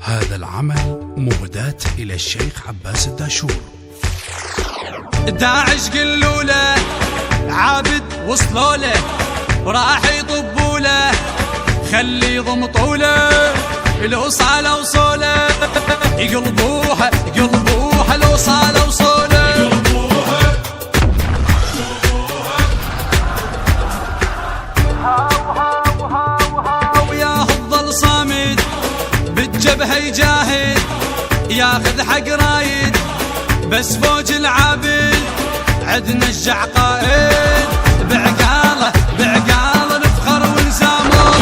هذا العمل مهداة إلى الشيخ عباس الداشور. داعش قلوا له عابد وصلوا له وراح يطبوا له خلي يضمطوا له الوصالة وصوله يقلبوها يقلبوها الوصالة وصوله يقلبوها وياه الظل صامد بالجبهة يجاهد ياخذ حق رايد بس فوج العابد عدنا الجعقائد بعقاله بعقاله نفخر ونزامر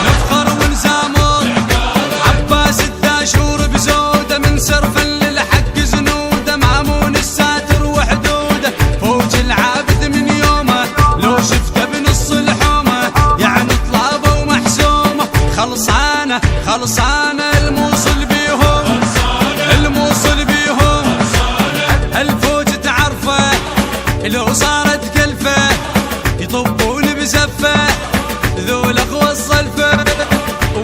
نفخر ونزامر عباس الداشور بزوده من سرفا للحق زنوده مامون الساتر وحدوده فوج العابد من يومه لو شفته بنص الحومه يعني طلابه ومحسومه خلصانه خلصانه الموصل بيهم الموصل بيهم الفوج تعرفه لو صارت كلفه يطبون بزفه ذو الاخوه الصلفه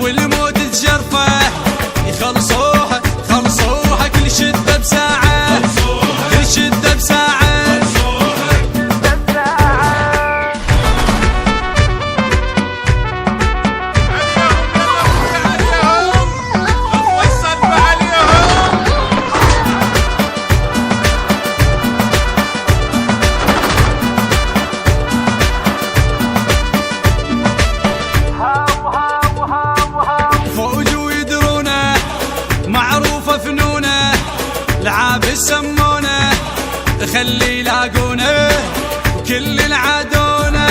والموت تشرفه يخلصوها خلصوها كل شده بساعه كل شده بساعه العاب سمونه خلي يلاقونه وكل العادونه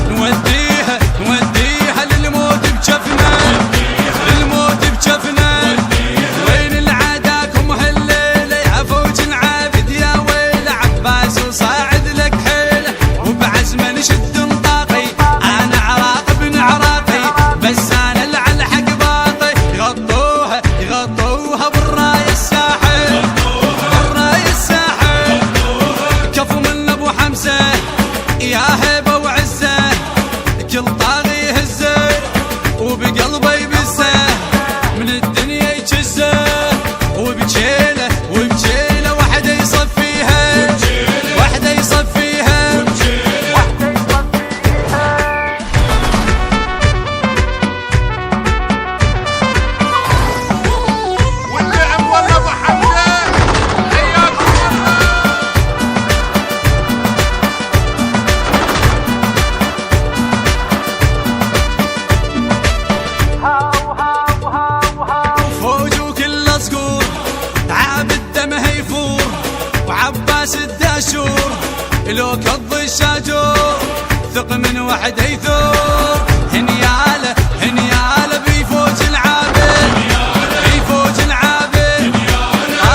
نوديها نوديها للموت بجفنا للموت بجفنا وين العاداكم هالليله يا فوج العابد يا ويل عباس وصاعد لك حيله وبعزمه نشد نطاقي انا عراق بن عراقي بس انا اللي على الحق باقي يغطوها يغطوها بالرايه الساحل يا هيبة وعزة كل طاغي يهزه وبقلبه يبزه من الدنيا يجزه وبجيله وبجيله وحده يصفيها وحده يصفيها والنعم والله ابو حمزه حياكم الله. وعباس الداشور لو كض الشاجور ثق من وحده يثور هنياله هنياله بيفوج العابد بيفوج العابد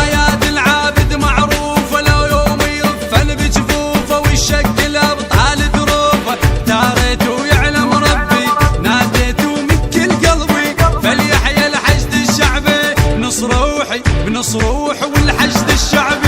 آيات العابد معروفه لو يوم يرفن بجفوفه ويشكل ابطال دروفه داريت ويعلم ربي ناديت من كل قلبي فليحيى الحشد الشعبي بنص روحي بنص روحي والحشد الشعبي